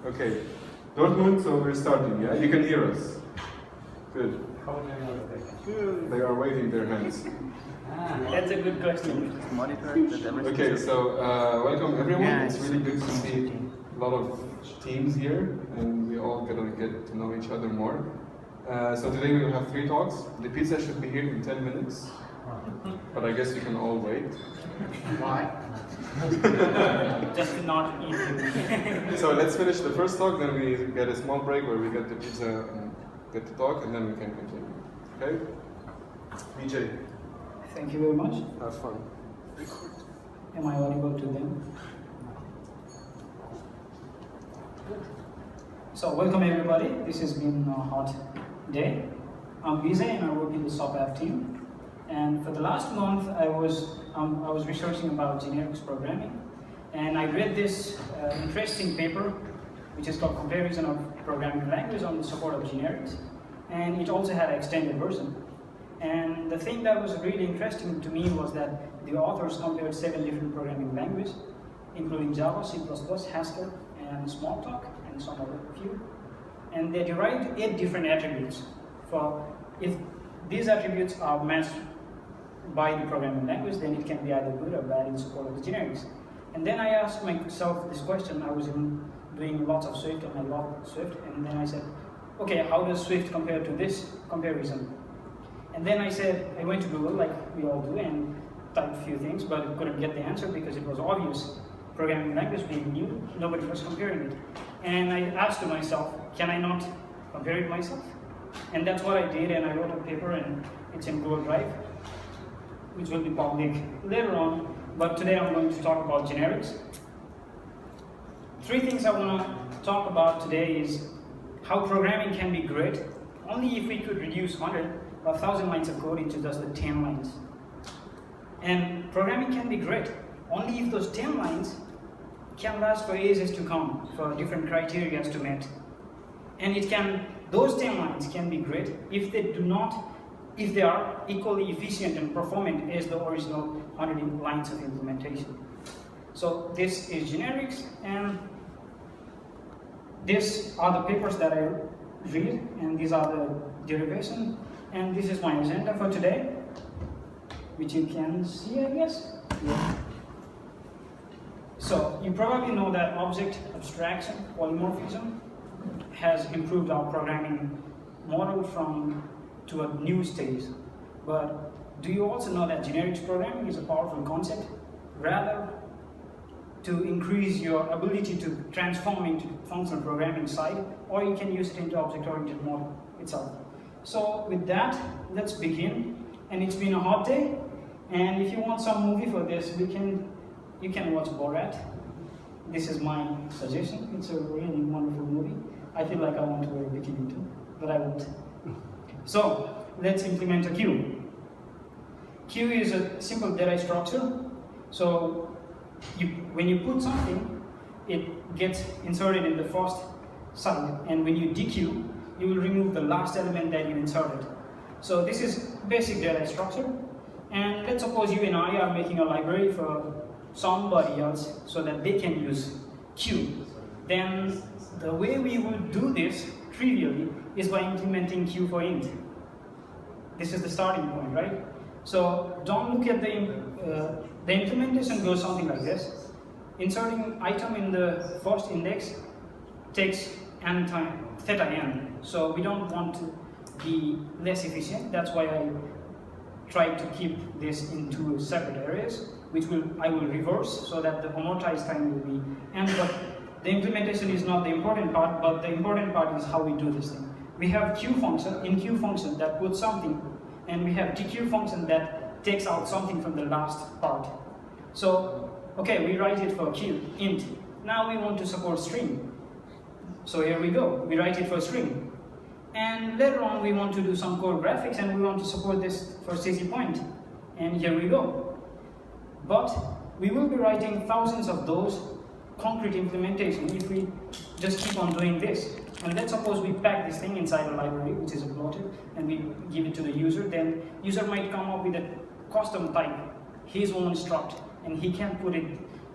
Okay, Dortmund, so we're starting, yeah? You can hear us. Good. How do you know that they can? They are waving their hands. That's a good question. Monitor that everything Okay, is so welcome everyone. Yeah, It's really good to see a lot of teams here, and we all gonna get to know each other more. So today we will have 3 talks. The pizza should be here in 10 minutes, but I guess you can all wait. Why? Just to not eat you. So let's finish the first talk, then we get a small break where we get the pizza and get to talk, and then we can continue. Okay? DJ, Thank you very much. have fun. Am I audible to them? So welcome everybody. This has been a hot day. I'm Vijay and I work in the SOPAF team. And for the last month, I was researching about generics programming, and I read this interesting paper, which is called Comparison of Programming Language on the Support of Generics, and it also had an extended version. And the thing that was really interesting to me was that the authors compared 7 different programming languages, including Java, C++, Haskell, and Smalltalk, and some other few. And they derived 8 different attributes for if these attributes are matched by the programming language, then it can be either good or bad in support of the generics. And then I asked myself this question. I was doing lots of Swift and I loved Swift, and then I said, okay, how does Swift compare to this comparison? And then I went to Google, like we all do, and typed a few things, but I couldn't get the answer because it was obvious. Programming language being new, nobody was comparing it. And I asked to myself, can I not compare it myself? And that's what I did, and I wrote a paper, and it's in Google Drive, which will be public later on, but today I'm going to talk about generics. 3 things I want to talk about today is how programming can be great only if we could reduce 100 or 1,000 lines of code into just the 10 lines. And programming can be great only if those 10 lines can last for ages to come, for different criteria to meet. And those 10 lines can be great if they are equally efficient and performant as the original 100 lines of implementation. So this is generics, and these are the papers that I read, and these are the derivations, and this is my agenda for today, which you can see, I guess. Yeah. So you probably know that object abstraction, polymorphism, has improved our programming model to a new stage. But do you also know that generics programming is a powerful concept, rather to increase your ability to transform into functional programming side, or you can use it into object-oriented model itself. So with that, let's begin. And it's been a hot day, and if you want some movie for this, you can watch Borat. This is my suggestion. It's a really wonderful movie. I feel like I want to wear a bikini too, but I won't. So let's implement a queue. Queue is a simple data structure. So when you put something, it gets inserted in the first side, and when you dequeue, you will remove the last element that you inserted. So this is basic data structure. And let's suppose you and I are making a library for somebody else so that they can use queue. Then the way we would do this trivially is by implementing queue for int. This is the starting point, right? So don't look at the implementation goes something like this. Inserting item in the first index takes n time, theta n. So we don't want to be less efficient. That's why I try to keep this in 2 separate areas, which I will reverse so that the amortized time will be n. But the implementation is not the important part, but the important part is how we do this thing. We have queue function, enqueue function that puts something, and we have dequeue function that takes out something from the last part. So, okay, we write it for queue, int. Now we want to support string. So here we go, we write it for string. And later on we want to do some core graphics, and we want to support this for CC point. And here we go. But we will be writing thousands of those concrete implementation if we just keep on doing this. And let's suppose we pack this thing inside a library, which is uploaded, and we give it to the user. Then user might come up with a custom type, his own struct, and he can put it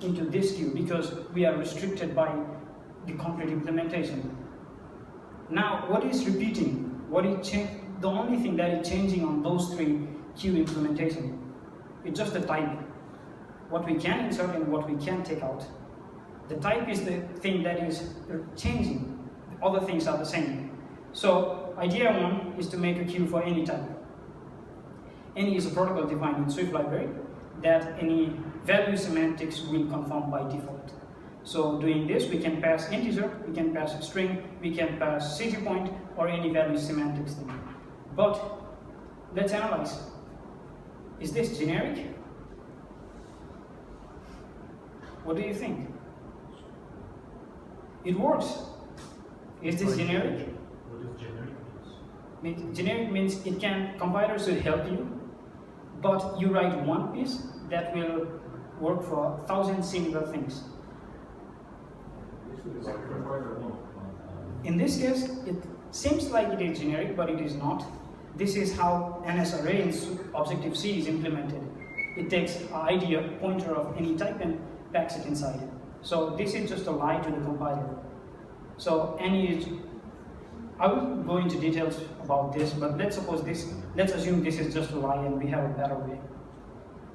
into this queue because we are restricted by the concrete implementation. Now, what is repeating? The only thing that is changing on those three Q implementation is just the type. What we can insert and what we can take out. The type is the thing that is changing. Other things are the same. So idea one is to make a queue for any type. Any is a protocol defined in Swift library that any value semantics will conform by default. So doing this, we can pass integer, we can pass string, we can pass CG point, or any value semantics thing. But let's analyze. Is this generic? What do you think? It works. Is this generic? What is generic? Generic means it can, compilers will help you, but you write one piece that will work for 1,000 similar things. In this case, it seems like it is generic, but it is not. This is how NS array in Objective-C is implemented. It takes an ID, a pointer of any type, and packs it inside. So this is just a lie to the compiler. So any is, I will go into details about this, but let's assume this is just a lie and we have a better way.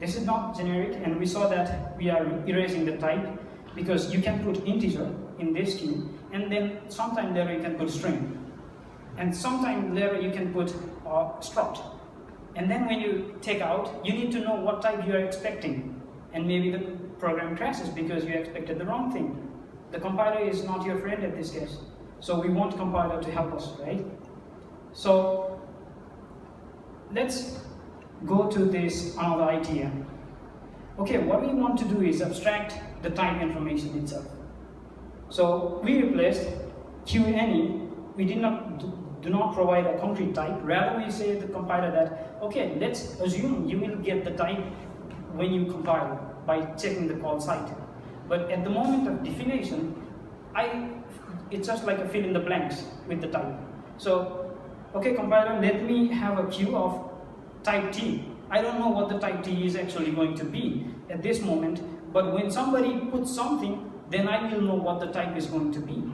This is not generic, and we saw that we are erasing the type because you can put integer in this queue, and then sometime later you can put string, and sometime later you can put struct. And then when you take out, you need to know what type you are expecting, and maybe the program crashes because you expected the wrong thing. The compiler is not your friend at this case, so we want compiler to help us, right? So let's go to this another idea. Okay, what we want to do is abstract the type information itself. So we replaced QAny. We do not provide a concrete type. Rather, we say to the compiler that, okay, let's assume you will get the type when you compile by checking the call site. But at the moment of definition, it's just like a fill in the blanks with the type. So, okay, compiler, let me have a queue of type T. I don't know what the type T is actually going to be at this moment, but when somebody puts something, then I will know what the type is going to be.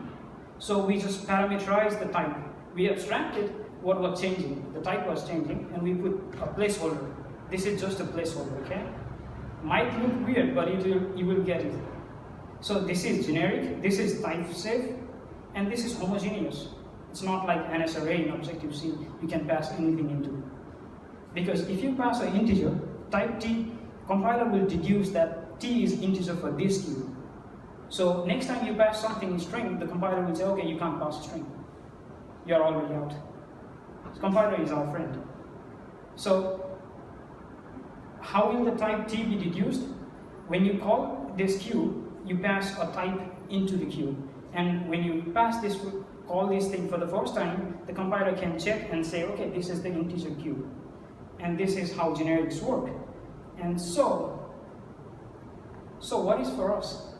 So we just parameterize the type. We abstracted what was changing. The type was changing, and we put a placeholder. This is just a placeholder, okay? Might look weird, but you will get it. So this is generic, this is type safe, and this is homogeneous. It's not like NS array in Objective-C you can pass anything into. Because if you pass an integer, type T, compiler will deduce that T is integer for this queue. So next time you pass something in string, the compiler will say, okay, you can't pass a string. You're already out. So compiler is our friend. So how will the type T be deduced? When you call this queue, you pass a type into the queue. And when you call this thing for the first time, the compiler can check and say, okay, this is the integer queue. And this is how generics work. And so what is for us?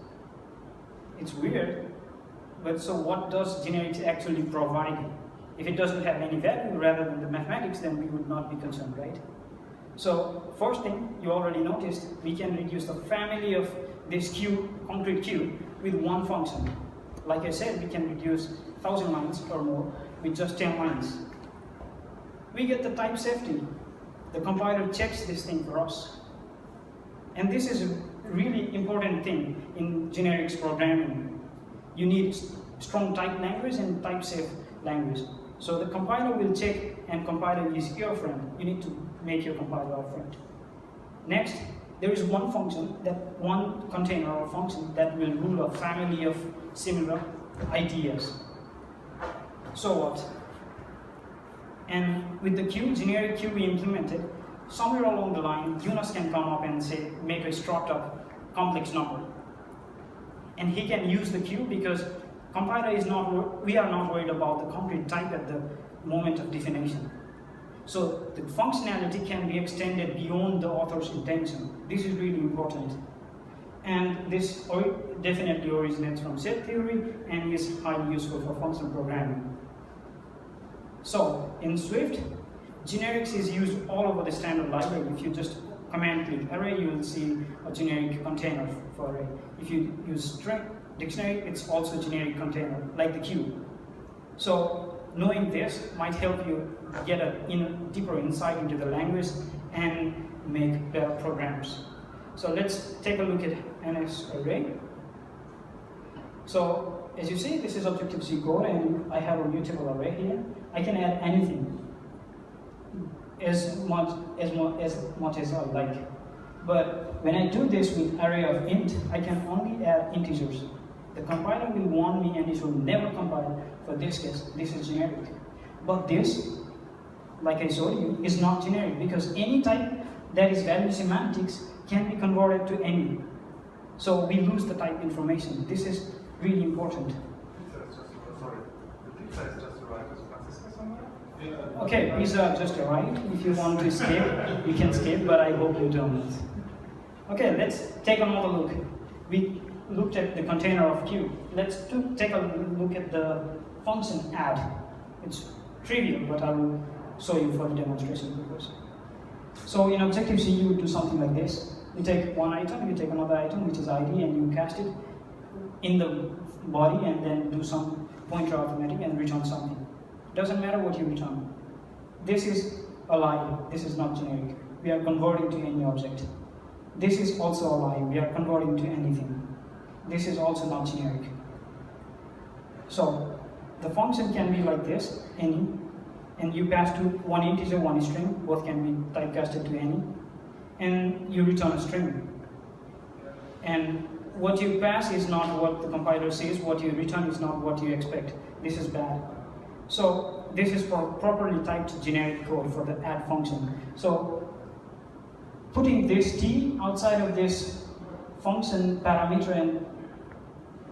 It's weird, but so what does generics actually provide? If it doesn't have any value rather than the mathematics, then we would not be concerned, right? So first thing, you already noticed, we can reduce the family of this queue, concrete queue, with one function. Like I said, we can reduce 1,000 lines or more with just 10 lines. We get the type safety. The compiler checks this thing for us. And this is a really important thing in generics programming. You need strong type language and type safe language. So the compiler will check, and compiler is your friend. You need to make your compiler a friend. Next, there is one function, one container or function that will rule a family of similar ideas. So what? And with the queue, generic queue we implemented, somewhere along the line, Yunus can come up and say, make a struct of complex number. And he can use the queue because compiler is not, we are not worried about the concrete type at the moment of definition. So the functionality can be extended beyond the author's intention. This is really important. And this definitely originates from set theory and is highly useful for functional programming. So in Swift, generics is used all over the standard library. If you just command click array, you will see a generic container for array. If you use string, dictionary, it's also a generic container, like the queue. So knowing this might help you get a deeper insight into the language and make better programs. So let's take a look at NS array. So as you see, this is Objective-C code, and I have a mutable array here. I can add anything as much as I like. But when I do this with array of int, I can only add integers. The compiler will warn me and it will never compile. For this case, this is generic. But this, like I showed you, is not generic because any type that is value semantics can be converted to any. So we lose the type information. This is really important. Okay, pizza just arrived. If you want to escape, you can escape, but I hope you don't. Okay, let's take another look. We looked at the container of queue. Let's take a look at the function add. It's trivial, but I will show you for the demonstration purpose. So in Objective-C, you would do something like this. You take one item, you take another item, which is ID, and you cast it in the body, and then do some pointer arithmetic and return something. Doesn't matter what you return. This is a lie. This is not generic. We are converting to any object. This is also a lie. We are converting to anything. This is also not generic. So the function can be like this, any, and you pass to one integer, one string. Both can be typecasted to any, and you return a string. And what you pass is not what the compiler says. What you return is not what you expect. This is bad. So this is for properly typed generic code for the add function. So putting this t outside of this function parameter and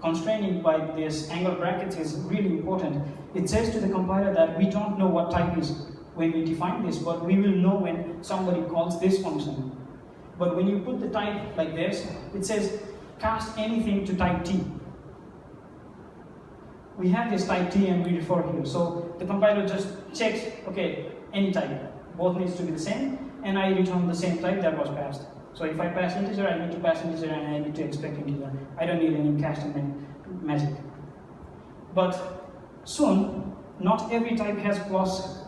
constraining by this angle brackets is really important. It says to the compiler that we don't know what type is when we define this, but we will know when somebody calls this function. But when you put the type like this, it says cast anything to type t. We have this type t and we refer here. So the compiler just checks, okay, any type, both needs to be the same, and I return the same type that was passed. So if I pass integer, I need to pass integer and I need to expect integer. I don't need any casting magic. But soon, not every type has plus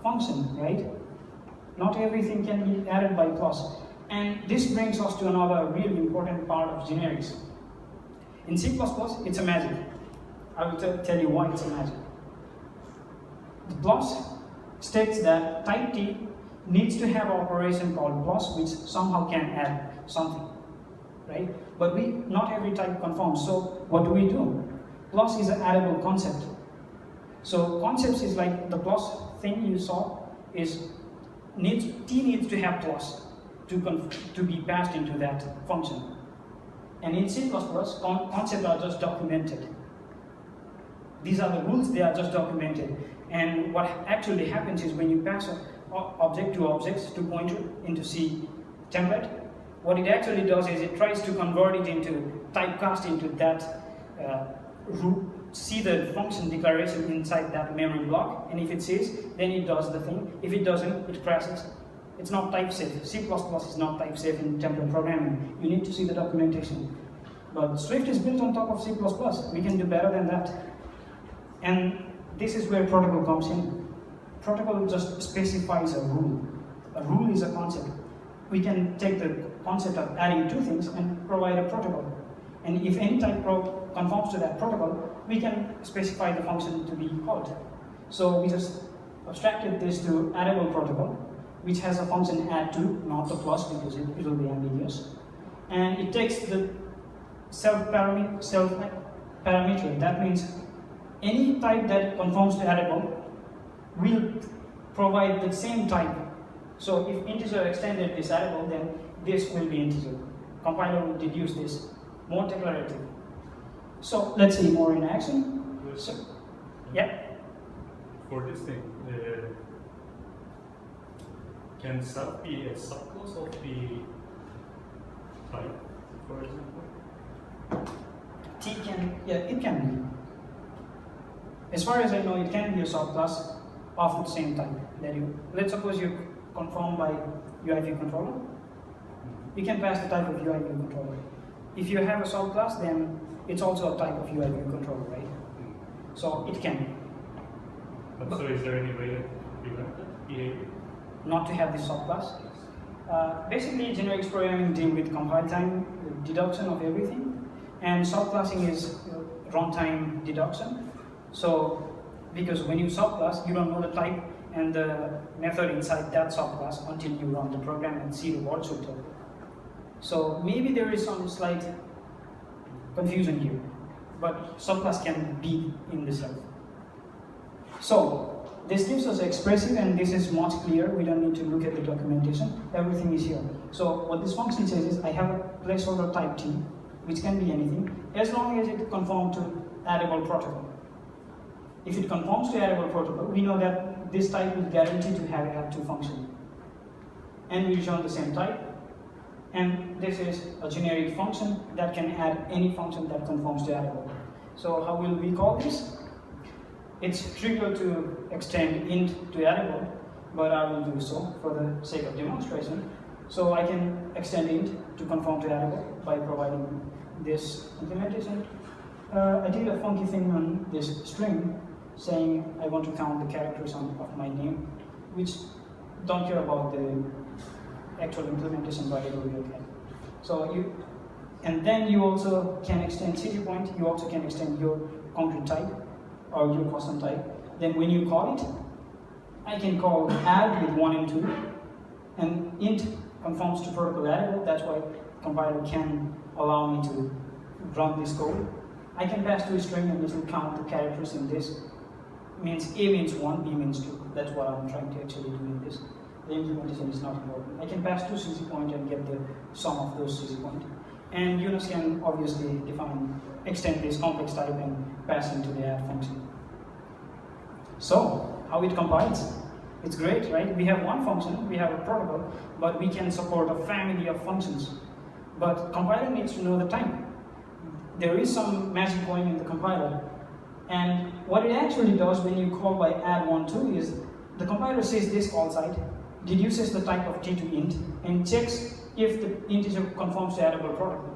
function, right? Not everything can be added by plus. And this brings us to another really important part of generics. In C++, it's a magic. I will tell you why it's a magic. The plus states that type T needs to have an operation called plus, which somehow can add something, right? But not every type conforms. So what do? Plus is an addable concept. So concepts is like the plus thing you saw is T needs to have plus to be passed into that function. And in C++, concepts are just documented. These are the rules, they are just documented. And what actually happens is when you pass an object to objects to pointer into C template, what it actually does is it tries to convert it into typecast into that root, see the function declaration inside that memory block, and if it says, then it does the thing. If it doesn't, it crashes. It's not type safe. C++ is not type safe in template programming. You need to see the documentation. But Swift is built on top of C++. We can do better than that. And this is where protocol comes in. Protocol just specifies a rule. A rule is a concept. We can take the concept of adding two things and provide a protocol. And if any type conforms to that protocol, we can specify the function to be called. So we just abstracted this to addable protocol, which has a function add to, not the plus because it will be ambiguous. And it takes the self parameter. That means any type that conforms to addable will provide the same type. So if integer extended is addable, then this will be integer. Compiler will deduce this, more declarative. So let's see more in action. So, yeah. For this thing, can sub be a subclass of the type, for example? T can, yeah, it can be. As far as I know, it can be a subclass of the same type. That you, let's suppose you conform by UIV controller. You can pass the type of UIV controller. If you have a subclass, then it's also a type of UI view controller, right? So it can. But so is there any way to prevent that behavior? Not to have this subclass. Basically, generics programming deal with compile time, deduction of everything, and subclassing is runtime deduction. So, because when you subclass, you don't know the type and the method inside that subclass until you run the program and see the words filter. So maybe there is some slight confusion here, but subclass can be in the self. So this gives us expressive, and this is much clearer. We don't need to look at the documentation. Everything is here. So what this function says is I have a placeholder type T, which can be anything, as long as it conforms to addable protocol. If it conforms to addable protocol, we know that this type is guaranteed to have add2 function. And we return the same type. And this is a generic function that can add any function that conforms to addable. So how will we call this? It's trivial to extend int to addable, but I will do so for the sake of demonstration. So I can extend int to conform to addable by providing this implementation. I did a funky thing on this string saying I want to count the characters of my name, which don't care about the actual implementation, but it will be okay. So and then you also can extend city point, you also can extend your concrete type or your custom type. Then when you call it, I can call add with 1 and 2, and int conforms to protocol addable. That's why compiler can allow me to run this code. I can pass to a string and it will count the characters in this. Means A means 1, B means 2. That's what I'm trying to actually do in this. The implementation is not important. I can pass to CC point and get the sum of those CC point. And Yunus can obviously extend this complex type and pass into the add function. So, how it compiles? It's great, right? We have one function, we have a protocol, but we can support a family of functions. But compiler needs to know the type. There is some magic going in the compiler. And what it actually does when you call by add12 is the compiler says this call site, deduces the type of T to int, and checks if the integer conforms to addable protocol.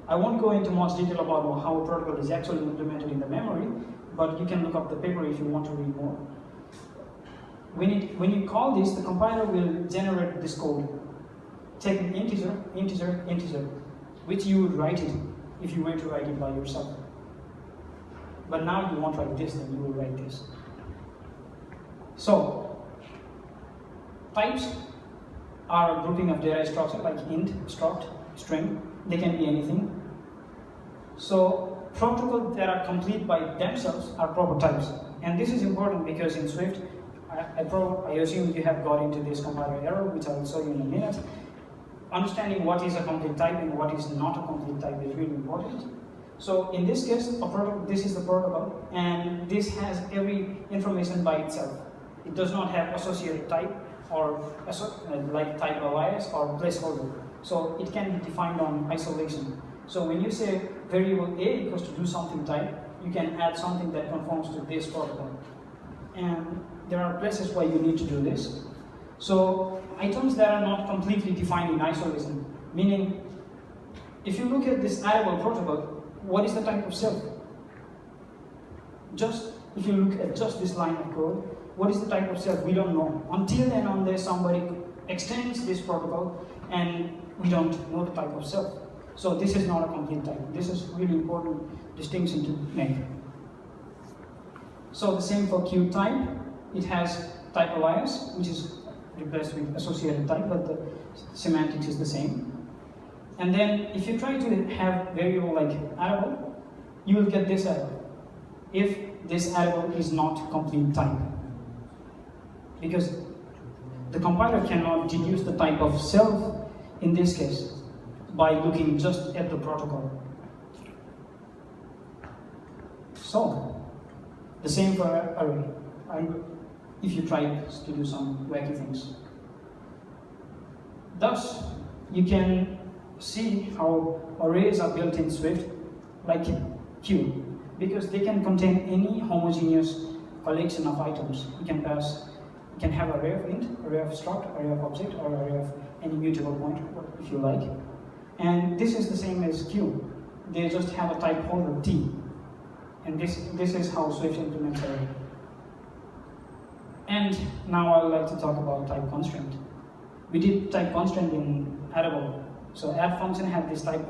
I won't go into much detail about how a protocol is actually implemented in the memory, but you can look up the paper if you want to read more. When you call this, the compiler will generate this code. Take an integer, integer, integer, which you would write it if you were to write it by yourself. But now you won't write this, then you will write this. So, types are a grouping of data structure like int, struct, string. They can be anything. So, protocols that are complete by themselves are proper types. And this is important because in Swift, I assume you have got into this compiler error, which I will show you in a minute. Understanding what is a complete type and what is not a complete type is really important. So in this case, this is the protocol, and this has every information by itself. It does not have associated type or like type alias or placeholder. So it can be defined on isolation. So when you say variable A equals to do something type, you can add something that conforms to this protocol. And there are places where you need to do this. So items that are not completely defined in isolation, meaning if you look at this addable protocol, what is the type of self? Just if you look at just this line of code, what is the type of self? We don't know. Until and unless somebody extends this protocol and we don't know the type of self. So this is not a complete type. This is really important distinction to make. So the same for Q type. It has type alias, which is replaced with associated type, but the semantics is the same. And then if you try to have variable like addable, you will get this error if this addable is not complete type. Because the compiler cannot deduce the type of self in this case by looking just at the protocol. So, the same for array, if you try to do some wacky things. Thus, you can see how arrays are built in Swift like Q, because they can contain any homogeneous collection of items. You can have array of int, array of struct, array of object, or array of any mutable pointer, if you like. And this is the same as Q. they just have a type holder T. And this is how Swift implements array. And now I would like to talk about type constraint. We did type constraint in addable. So add function had this type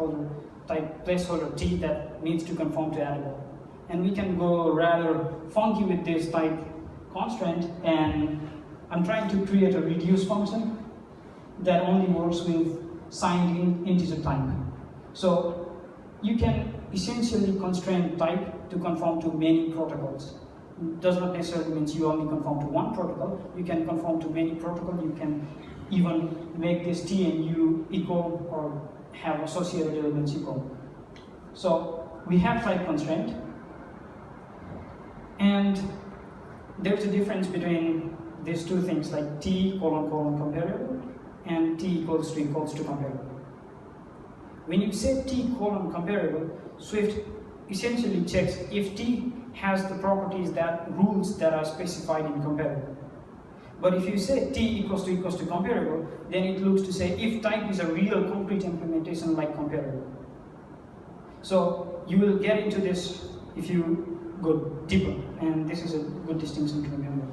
placeholder T that needs to conform to addable. And we can go rather funky with this type constraint, and I'm trying to create a reduce function that only works with signed in integer type. So you can essentially constrain type to conform to many protocols. It does not necessarily mean you only conform to one protocol. You can conform to many protocols. You can even make this T and U equal or have associated elements equal. So we have type constraint, and there's a difference between these two things, like T : comparable and T equals to comparable. When you say T : comparable, Swift essentially checks if T has the properties rules that are specified in comparable. But if you say T equals to comparable, then it looks to say if type is a real concrete implementation like comparable. So you will get into this if you go deeper, and this is a good distinction to remember.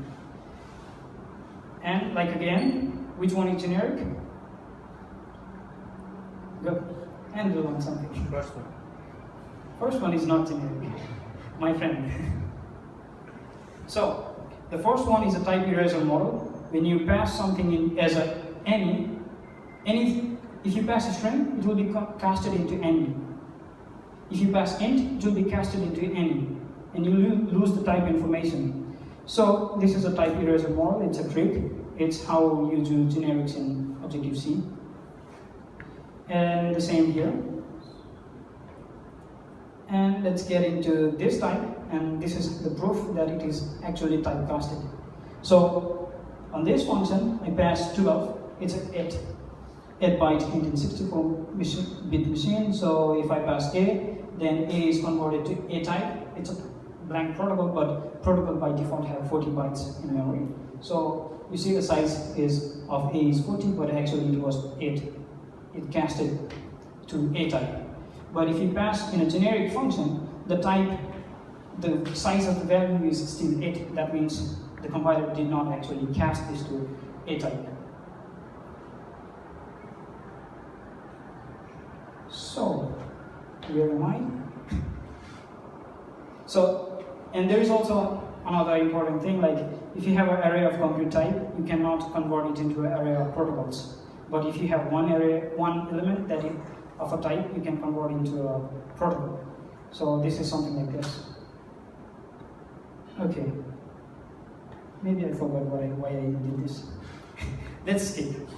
And like again, which one is generic? Go and we'll learn something. First one. First one is not generic, my friend. So the first one is a type erasure model. When you pass something in as any, if you pass a string, it will be casted into any. If you pass int, it will be casted into any, and you lose the type information. So this is a type erasure model. It's a trick. It's how you do generics in Objective-C. And the same here. And let's get into this type, and this is the proof that it is actually typecasted. So on this function, I pass 12. It's an 8-byte int in 64-bit machine. So if I pass A, then A is converted to A type. It's a blank protocol, but protocol by default have 40 bytes in memory. So you see the size of A is 40, but actually it was 8. It casted to A type. But if you pass in a generic function, the size of the value is still 8. That means the compiler did not actually cast this to A type. So, where am I? So, and there is also another important thing, like if you have an array of concrete type, you cannot convert it into an array of protocols. But if you have one element that is of a type, you can convert into a protocol. So this is something like this. Okay. Maybe I forgot why I did this. Let's skip.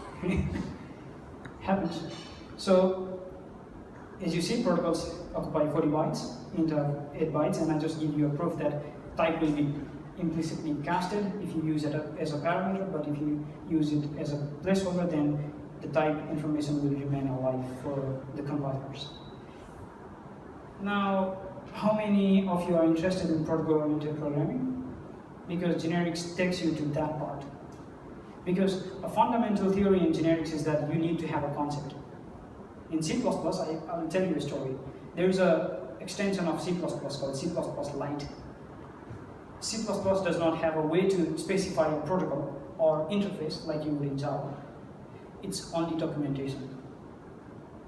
Happens. So as you see, protocols occupy 40 bytes into 8 bytes, and I just give you a proof that type will be implicitly casted if you use it as a parameter, but if you use it as a placeholder, then the type information will remain alive for the compilers. Now, how many of you are interested in protocol-oriented programming? Because generics takes you to that part. Because a fundamental theory in generics is that you need to have a concept. In C++, I will tell you a story. There is an extension of C++ called C++ Lite. C++ does not have a way to specify a protocol or interface like you would in Java. It's only documentation.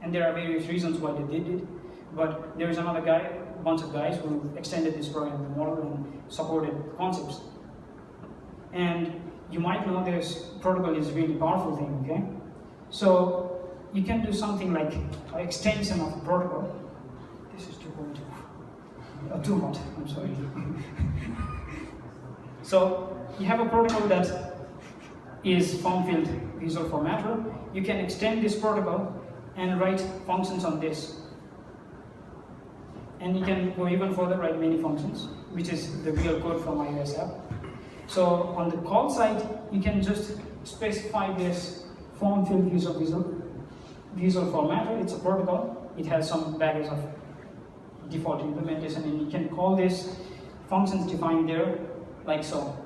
And there are various reasons why they did it, but there is another bunch of guys who extended this program model and supported concepts. And you might know this protocol is a really powerful thing, okay? So you can do something like an extension of a protocol. This is too cold. Too hot, I'm sorry. So you have a protocol that is form-filled visual formatter. You can extend this protocol and write functions on this. And you can go even further, write many functions, which is the real code from iOS app. So on the call side, you can just specify this form-filled visual formatter. It's a protocol. It has some baggage of default implementation, and you can call this functions defined there like so.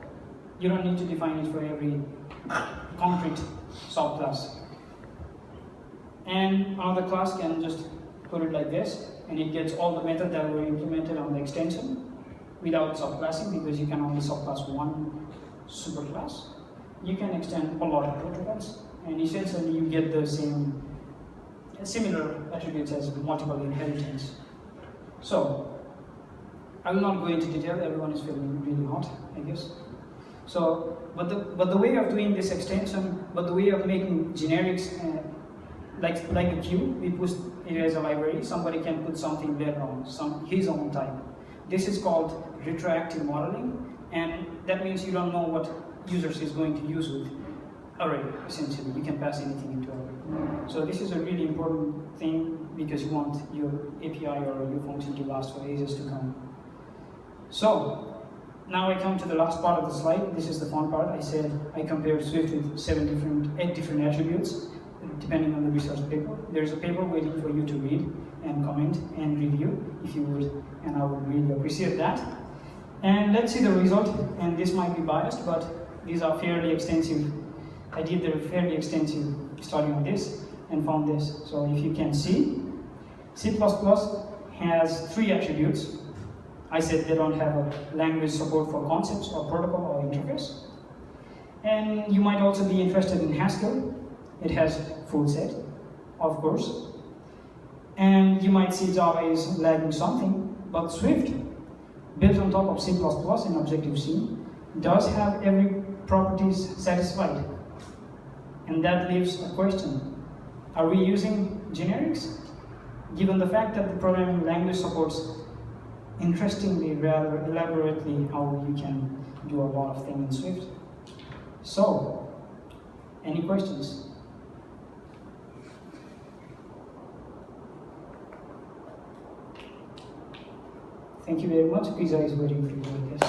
You don't need to define it for every concrete subclass. And another class can just put it like this, and it gets all the methods that were implemented on the extension without subclassing, because you can only subclass one superclass. You can extend a lot of protocols, and essentially you get the similar attributes as multiple inheritance. So, I will not go into detail, everyone is feeling really hot, I guess. So, but the way of doing this extension, but the way of making generics, like a queue, we push it as a library, somebody can put something there on his own type. This is called retroactive modeling, and that means you don't know what users is going to use with array, essentially. You can pass anything into array. So this is a really important thing, because you want your API or your function to last for ages to come. So, now I come to the last part of the slide. This is the fun part. I said I compared Swift with 8 different attributes, depending on the research paper. There's a paper waiting for you to read and comment and review, if you would, and I would really appreciate that. And let's see the result, and this might be biased, but these are fairly extensive. I did a fairly extensive study on this and found this. So if you can see, C++ has 3 attributes. I said they don't have a language support for concepts or protocol or interface. And you might also be interested in Haskell. It has full set, of course. And you might see Java is lagging something, but Swift, built on top of C++ and Objective-C, does have every properties satisfied. And that leaves a question. Are we using generics? Given the fact that the programming language supports, interestingly, rather elaborately, how you can do a lot of things in Swift. So, any questions? Thank you very much. Pizza is waiting for you, I guess.